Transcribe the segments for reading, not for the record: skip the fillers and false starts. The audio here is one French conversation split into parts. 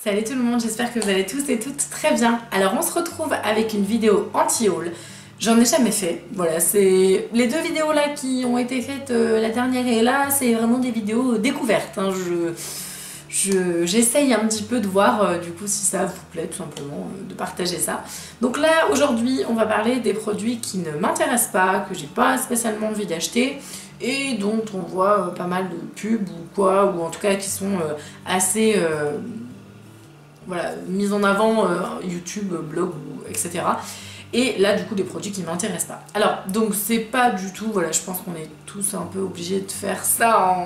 Salut tout le monde, j'espère que vous allez tous et toutes très bien. Alors on se retrouve avec une vidéo anti-haul. J'en ai jamais fait, voilà, c'est les deux vidéos là qui ont été faites, la dernière et là, c'est vraiment des vidéos découvertes. Hein. J'essaye un petit peu de voir du coup si ça vous plaît tout simplement, de partager ça. Donc là aujourd'hui on va parler des produits qui ne m'intéressent pas, que j'ai pas spécialement envie d'acheter et dont on voit pas mal de pubs ou quoi, ou en tout cas qui sont assez voilà, mis en avant YouTube, blog, etc. Et là du coup des produits qui m'intéressent pas. Alors donc c'est pas du tout, voilà, je pense qu'on est tous un peu obligés de faire ça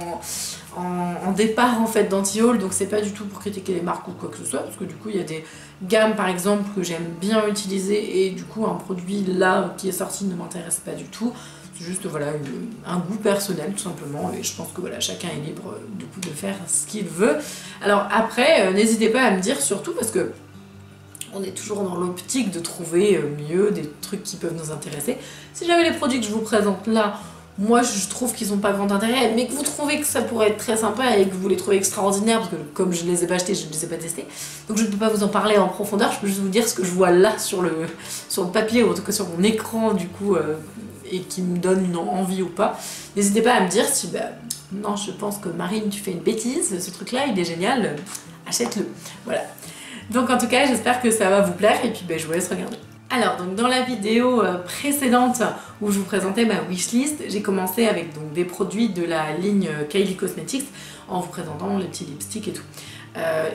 en départ en fait d'anti-haul, donc c'est pas du tout pour critiquer les marques ou quoi que ce soit, parce que du coup il y a des gammes par exemple que j'aime bien utiliser et du coup un produit là qui est sorti ne m'intéresse pas du tout. C'est juste voilà un goût personnel tout simplement, et je pense que voilà chacun est libre du coup de faire ce qu'il veut. Alors après n'hésitez pas à me dire surtout, parce que on est toujours dans l'optique de trouver mieux, des trucs qui peuvent nous intéresser. Si jamais les produits que je vous présente là, moi je trouve qu'ils n'ont pas grand intérêt, mais que vous trouvez que ça pourrait être très sympa et que vous les trouvez extraordinaires, parce que comme je ne les ai pas achetés, je ne les ai pas testés, donc je ne peux pas vous en parler en profondeur, je peux juste vous dire ce que je vois là sur le papier, ou en tout cas sur mon écran du coup, et qui me donne une envie ou pas. N'hésitez pas à me dire si, non je pense que Marine tu fais une bêtise, ce truc là il est génial, achète-le. Voilà. Donc en tout cas j'espère que ça va vous plaire et puis je vous laisse regarder. Alors donc dans la vidéo précédente où je vous présentais ma wishlist, j'ai commencé avec donc des produits de la ligne Kylie Cosmetics en vous présentant les petits lipsticks et tout.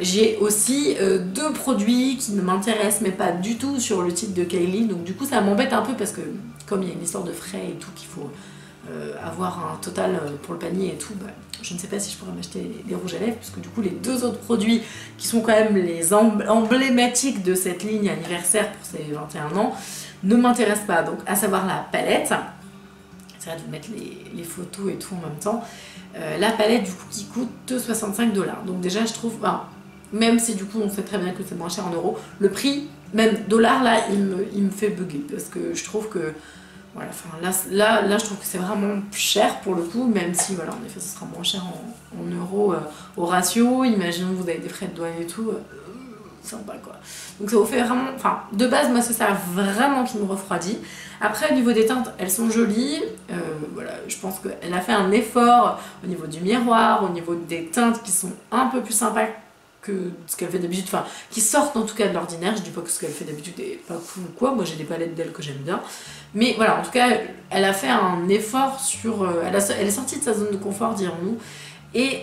J'ai aussi deux produits qui ne m'intéressent mais pas du tout sur le titre de Kylie, donc du coup ça m'embête un peu parce que comme il y a une histoire de frais et tout qu'il faut avoir un total pour le panier et tout, je ne sais pas si je pourrais m'acheter des rouges à lèvres, puisque du coup les deux autres produits qui sont quand même les emblématiques de cette ligne anniversaire pour ses 21 ans ne m'intéressent pas, donc à savoir la palette. J'essaierai de vous mettre les photos et tout en même temps. La palette du coup qui coûte 65 $, donc déjà je trouve, même si du coup on sait très bien que c'est moins cher en euros, le prix, même dollar là, il me fait bugger, parce que je trouve que voilà, enfin, là je trouve que c'est vraiment cher pour le coup, même si voilà, en effet ce sera moins cher en euros au ratio. Imaginons que vous avez des frais de douane et tout, sympa quoi. Donc ça vous fait vraiment, enfin de base moi c'est ça vraiment qui me refroidit. Après au niveau des teintes, elles sont jolies, voilà, je pense qu'elle a fait un effort au niveau du miroir, au niveau des teintes qui sont un peu plus sympas que ce qu'elle fait d'habitude, enfin qui sortent en tout cas de l'ordinaire. Je dis pas que ce qu'elle fait d'habitude est pas cool ou quoi, moi j'ai des palettes d'elle que j'aime bien, mais voilà, en tout cas elle a fait un effort sur, elle est sortie de sa zone de confort dirons-nous, et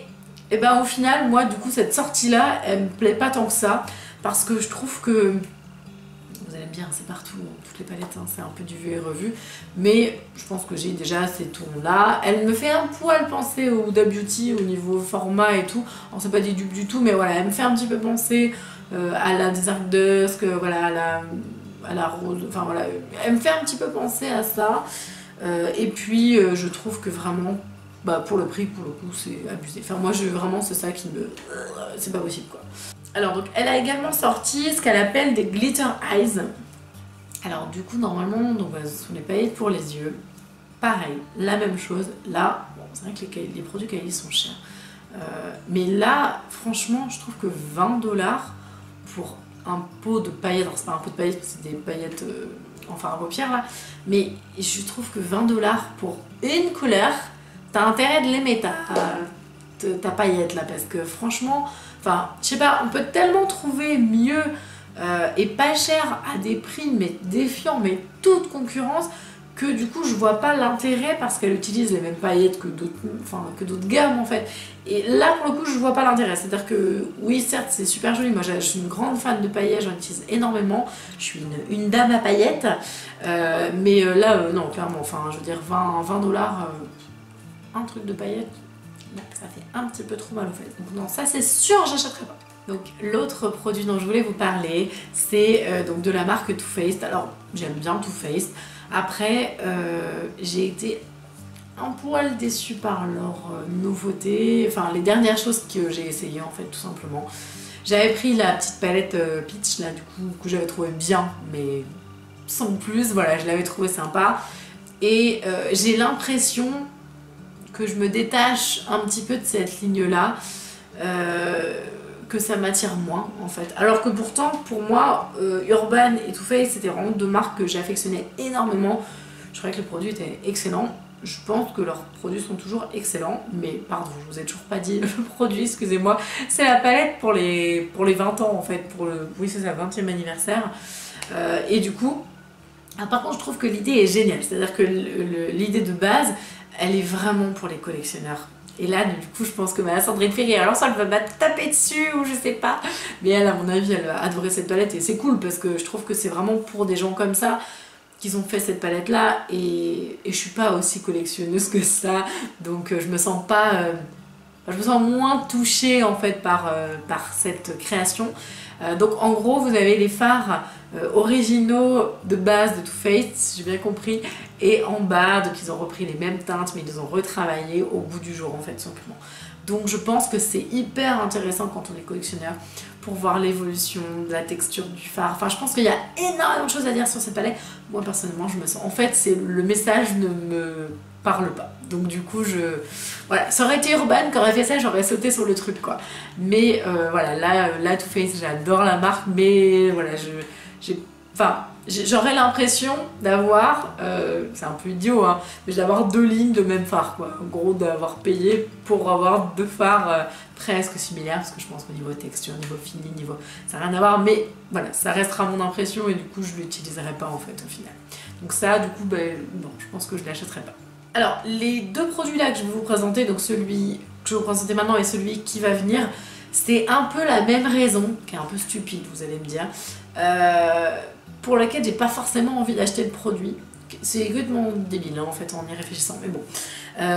au final moi du coup cette sortie là elle me plaît pas tant que ça, parce que je trouve que, vous allez me dire c'est partout, toutes les palettes, hein, c'est un peu du vu et revu, mais je pense que j'ai déjà ces tons là. Elle me fait un poil penser au Huda Beauty au niveau format et tout, alors c'est pas des dupes du tout, mais voilà, elle me fait un petit peu penser à la Desert Dusk, voilà, à la rose, enfin voilà, elle me fait un petit peu penser à ça, et puis je trouve que vraiment, pour le prix, pour le coup, c'est abusé. Enfin moi vraiment c'est ça qui me, c'est pas possible quoi. Alors donc elle a également sorti ce qu'elle appelle des glitter eyes. Alors du coup normalement donc, ce sont les paillettes pour les yeux. Pareil, la même chose. Là, bon, c'est vrai que les produits Kylie sont chers. Mais là, franchement, je trouve que 20 $ pour un pot de paillettes, alors c'est pas un pot de paillettes, c'est des paillettes enfin à paupières là, mais je trouve que 20 $ pour une couleur, t'as intérêt de l'aimer ta paillette là, parce que franchement, enfin, je sais pas, on peut tellement trouver mieux et pas cher à des prix mais défiant, mais toute concurrence, que du coup je vois pas l'intérêt, parce qu'elle utilise les mêmes paillettes que d'autres gammes en fait. Et là pour le coup je vois pas l'intérêt, c'est à dire que oui certes c'est super joli, moi je suis une grande fan de paillettes, j'en utilise énormément, je suis une dame à paillettes, mais là non clairement, enfin je veux dire 20 $, un truc de paillettes, ça fait un petit peu trop mal au fait. Donc non, ça c'est sûr, j'achèterai pas. Donc l'autre produit dont je voulais vous parler, c'est donc de la marque Too Faced. Alors j'aime bien Too Faced. Après j'ai été un poil déçue par leurs nouveautés, enfin les dernières choses que j'ai essayé en fait tout simplement. J'avais pris la petite palette Peach là du coup, que j'avais trouvé bien, mais sans plus, voilà, je l'avais trouvé sympa. Et j'ai l'impression que je me détache un petit peu de cette ligne là, que ça m'attire moins en fait. Alors que pourtant pour moi Urban et Too Faced c'était vraiment deux marques que j'affectionnais énormément. Je trouvais que le produit était excellent. Je pense que leurs produits sont toujours excellents, mais pardon, je vous ai toujours pas dit le produit, excusez-moi. C'est la palette pour les 20 ans en fait, oui c'est ça, 20e anniversaire. Et du coup, par contre je trouve que l'idée est géniale, c'est-à-dire que l'idée de base, elle est vraiment pour les collectionneurs. Et là, du coup, je pense que ma Sandrine Ferrier, alors ça, elle va me taper dessus ou je sais pas. Mais elle, à mon avis, elle va adorer cette palette et c'est cool parce que je trouve que c'est vraiment pour des gens comme ça qu'ils ont fait cette palette là et je suis pas aussi collectionneuse que ça. Donc je me sens pas... je me sens moins touchée en fait par cette création. Donc en gros, vous avez les fards originaux de base de Too Faced, si j'ai bien compris, et en bas, donc ils ont repris les mêmes teintes, mais ils les ont retravaillées au bout du jour en fait, simplement. Donc je pense que c'est hyper intéressant quand on est collectionneur pour voir l'évolution de la texture du fard. Enfin, je pense qu'il y a énormément de choses à dire sur cette palette. Moi personnellement, je me sens... En fait, le message ne me parle pas. Donc du coup, voilà, ça aurait été Urban qui aurait fait ça, j'aurais sauté sur le truc quoi. Mais voilà, là Too Faced, j'adore la marque, mais voilà, j'aurais l'impression d'avoir, c'est un peu idiot, hein, mais d'avoir deux lignes de même fard quoi. En gros, d'avoir payé pour avoir deux fards presque similaires, parce que je pense qu'au niveau texture, niveau fini, ça n'a rien à voir, mais voilà, ça restera mon impression et du coup, je l'utiliserai pas en fait au final. Donc ça, du coup, non, je pense que je l'achèterai pas. Alors, les deux produits là que je vais vous présenter, donc celui que je vais vous présenter maintenant et celui qui va venir, c'est un peu la même raison, qui est un peu stupide, vous allez me dire, pour laquelle j'ai pas forcément envie d'acheter le produit. C'est complètement débile hein, en fait en y réfléchissant, mais bon.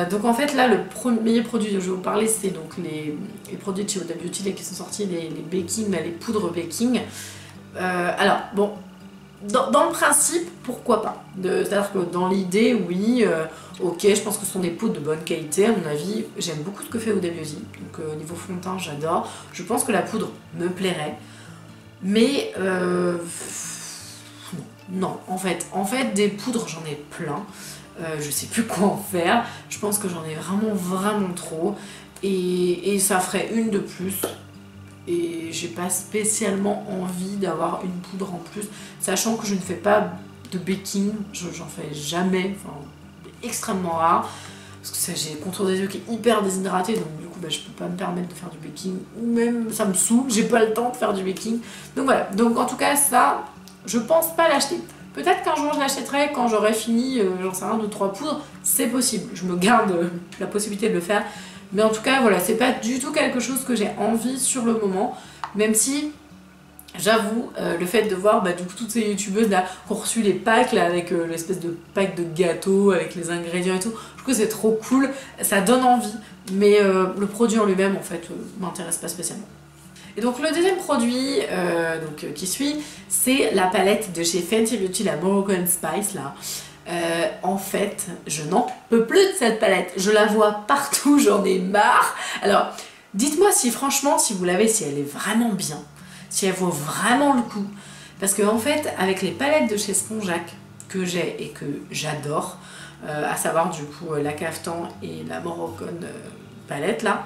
Donc en fait là, le premier produit dont je vais vous parler, c'est donc les produits de chez Huda Beauty qui sont sortis, les baking, les poudres baking. Alors, bon... Dans le principe, pourquoi pas. C'est-à-dire que dans l'idée, oui, ok, je pense que ce sont des poudres de bonne qualité, à mon avis. J'aime beaucoup ce que fait Huda Beauty, donc au niveau fond de teint, j'adore. Je pense que la poudre me plairait, mais non, en fait, des poudres, j'en ai plein. Je sais plus quoi en faire. Je pense que j'en ai vraiment trop, et ça ferait une de plus. Et j'ai pas spécialement envie d'avoir une poudre en plus, sachant que je ne fais pas de baking, j'en fais jamais, enfin extrêmement rare, parce que j'ai le contour des yeux qui est hyper déshydraté, donc du coup je peux pas me permettre de faire du baking, ou même ça me saoule, j'ai pas le temps de faire du baking. Donc voilà, donc en tout cas ça, je pense pas l'acheter. Peut-être qu'un jour je l'achèterai quand j'aurai fini, j'en sais rien, 2-3 poudres, c'est possible, je me garde la possibilité de le faire. Mais en tout cas, voilà, c'est pas du tout quelque chose que j'ai envie sur le moment, même si, j'avoue, le fait de voir du coup, toutes ces youtubeuses là qui ont reçu les packs là, avec l'espèce de pack de gâteaux, avec les ingrédients et tout, je trouve que c'est trop cool, ça donne envie, mais le produit en lui-même, en fait, m'intéresse pas spécialement. Et donc le deuxième produit qui suit, c'est la palette de chez Fenty Beauty, la Moroccan Spice là. En fait, je n'en peux plus de cette palette. Je la vois partout, j'en ai marre. Alors, dites-moi si franchement, si vous l'avez, si elle est vraiment bien, si elle vaut vraiment le coup. Parce que en fait, avec les palettes de chez Spongeac que j'ai et que j'adore, à savoir du coup la Kaftan et la Moroccan palette là,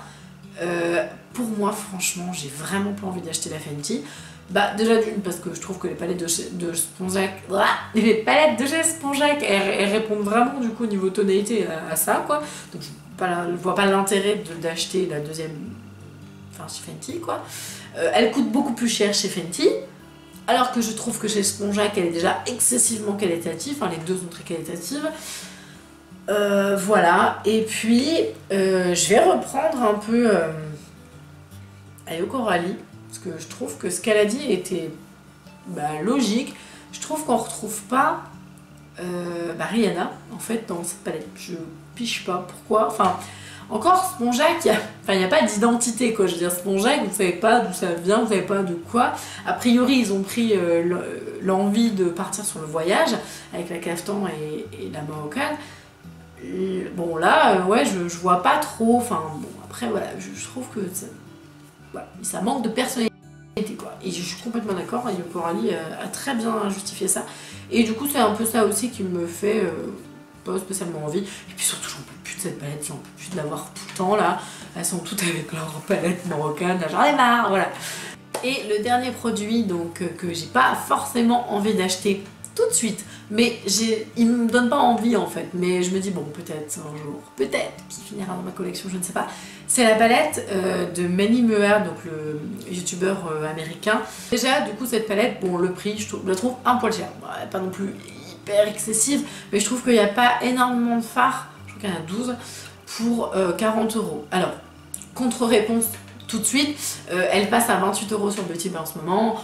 pour moi, franchement, j'ai vraiment pas envie d'acheter la Fenty. Déjà d'une, parce que je trouve que les palettes de Spongeac, elles répondent vraiment du coup au niveau tonalité à ça quoi. Donc je vois pas l'intérêt d'acheter la deuxième, enfin chez Fenty quoi. Elle coûte beaucoup plus cher chez Fenty, alors que je trouve que chez Spongeac elle est déjà excessivement qualitative, enfin les deux sont très qualitatives. Voilà, et puis je vais reprendre un peu Ayo Coralie. Parce que je trouve que ce qu'elle a dit était logique. Je trouve qu'on retrouve pas Rihanna en fait dans cette palette. Je piche pas pourquoi. Enfin, encore Spongeac, il n'y a pas d'identité quoi. Je veux dire, Spongeac, vous savez pas d'où ça vient, vous savez pas de quoi. A priori, ils ont pris l'envie de partir sur le voyage avec la Kaftan et la Moroccan. Bon là, ouais, je vois pas trop. Enfin bon, après voilà, je trouve que ça manque de personnalité quoi. Et je suis complètement d'accord, Ayo Coralie a très bien justifié ça. Et du coup c'est un peu ça aussi qui me fait pas spécialement envie. Et puis surtout j'en peux plus toute cette palette, j'en peux plus de l'avoir tout le temps là. Elles sont toutes avec leur palette marocaine, j'en ai marre, voilà. Et le dernier produit donc que j'ai pas forcément envie d'acheter tout de suite, mais il me donne pas envie en fait, mais je me dis bon peut-être un jour, peut-être qu'il finira dans ma collection, je ne sais pas. C'est la palette de Manny Meuer, donc le youtubeur américain. Déjà du coup cette palette, bon le prix je la trouve un poil cher, pas non plus hyper excessive, mais je trouve qu'il n'y a pas énormément de fards, je crois qu'il y en a 12, pour 40 €. Alors, contre-réponse tout de suite, elle passe à 28 € sur Beauty Bay en ce moment.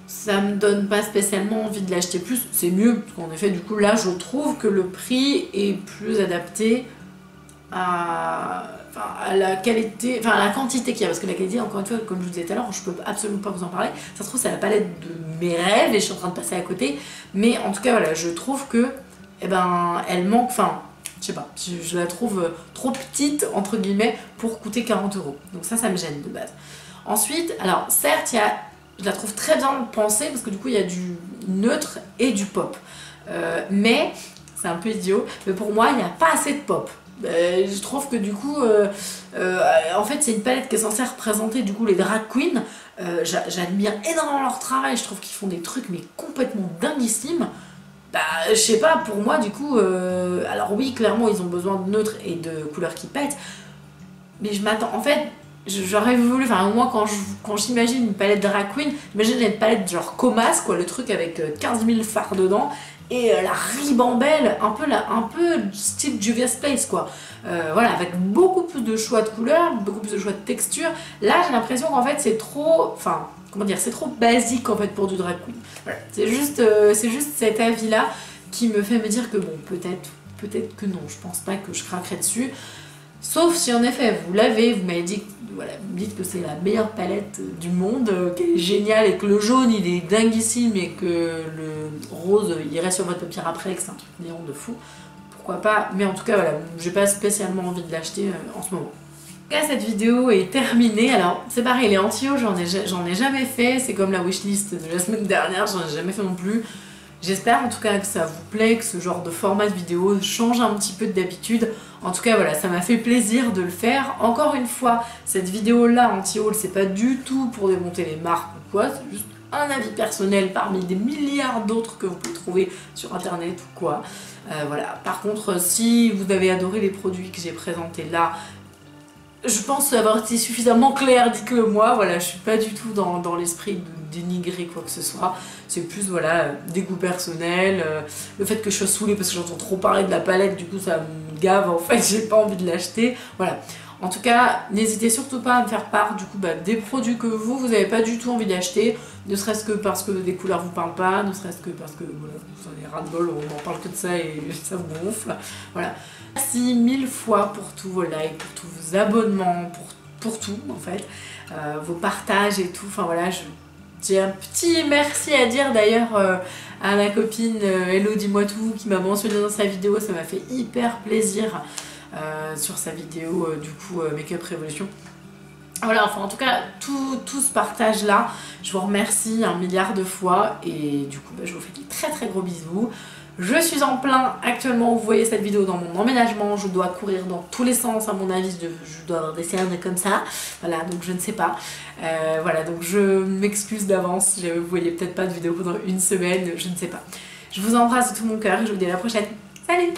Ça me donne pas spécialement envie de l'acheter plus, c'est mieux, parce qu'en effet du coup là je trouve que le prix est plus adapté à la qualité, enfin à la quantité qu'il y a, parce que la qualité, encore une fois, comme je vous disais tout à l'heure, je peux absolument pas vous en parler, ça se trouve c'est la palette de mes rêves et je suis en train de passer à côté, mais en tout cas voilà, je trouve que eh ben, elle manque, enfin je sais pas, je la trouve trop petite entre guillemets pour coûter 40 €, donc ça me gêne de base. Ensuite, alors certes je la trouve très bien pensée parce que du coup il y a du neutre et du pop, mais c'est un peu idiot, mais pour moi il n'y a pas assez de pop. Je trouve que du coup, en fait c'est une palette qui est censée représenter du coup les drag queens. J'admire énormément leur travail, je trouve qu'ils font des trucs mais complètement dinguissimes. Bah je sais pas, pour moi du coup, alors oui clairement ils ont besoin de neutre et de couleurs qui pètent, mais je m'attends, en fait j'aurais voulu, enfin moi quand j'imagine une palette drag queen, j'imagine une palette genre Comas quoi, le truc avec 15 000 fards dedans, et la ribambelle, un peu style Juvia's Place quoi. Voilà, avec beaucoup plus de choix de couleurs, beaucoup plus de choix de texture. Là j'ai l'impression qu'en fait c'est trop, enfin comment dire, c'est trop basique en fait pour du drag queen. Voilà, c'est juste cet avis là qui me fait me dire que bon peut-être que non, je pense pas que je craquerai dessus. Sauf si en effet vous l'avez, vous m'avez dit, voilà, vous me dites que c'est la meilleure palette du monde, qu'elle est géniale et que le jaune il est dinguissime et que le rose il reste sur votre paupière après, que c'est un truc néon de fou, pourquoi pas, mais en tout cas voilà, j'ai pas spécialement envie de l'acheter en ce moment. En tout cas cette vidéo est terminée, alors c'est pareil, les anti-hauts j'en ai jamais fait, c'est comme la wishlist de la semaine dernière, j'en ai jamais fait non plus. J'espère en tout cas que ça vous plaît, que ce genre de format de vidéo change un petit peu d'habitude. En tout cas voilà, ça m'a fait plaisir de le faire. Encore une fois, cette vidéo là anti-haul, c'est pas du tout pour démonter les marques ou quoi, c'est juste un avis personnel parmi des milliards d'autres que vous pouvez trouver sur internet ou quoi. Voilà. Par contre, si vous avez adoré les produits que j'ai présentés là, je pense avoir été suffisamment claire, dites-le moi, voilà, je suis pas du tout dans l'esprit de dénigrer quoi que ce soit, c'est plus voilà, des goûts personnels, le fait que je sois saoulée parce que j'entends trop parler de la palette, du coup ça me gave en fait, j'ai pas envie de l'acheter, voilà. En tout cas, n'hésitez surtout pas à me faire part du coup des produits que vous n'avez pas du tout envie d'acheter, ne serait-ce que parce que des couleurs vous parlent pas, ne serait-ce que parce que voilà, vous en avez ras-le-bol, on n'en parle que de ça et ça vous gonfle, voilà. Merci 1000 fois pour tous vos likes, pour tous vos abonnements, pour tout en fait, vos partages et tout, enfin voilà, j'ai un petit merci à dire d'ailleurs à ma copine Hello dis-moi tout qui m'a mentionné dans sa vidéo, ça m'a fait hyper plaisir sur sa vidéo du coup Make-up Révolution. Voilà, enfin en tout cas tout ce partage là, je vous remercie un milliard de fois et du coup je vous fais des très gros bisous. Je suis en plein actuellement, vous voyez cette vidéo dans mon emménagement, je dois courir dans tous les sens à mon avis, je dois avoir des cernes comme ça, voilà, donc je ne sais pas, voilà, donc je m'excuse d'avance, vous voyez peut-être pas de vidéo pendant une semaine, je ne sais pas. Je vous embrasse de tout mon cœur et je vous dis à la prochaine, salut!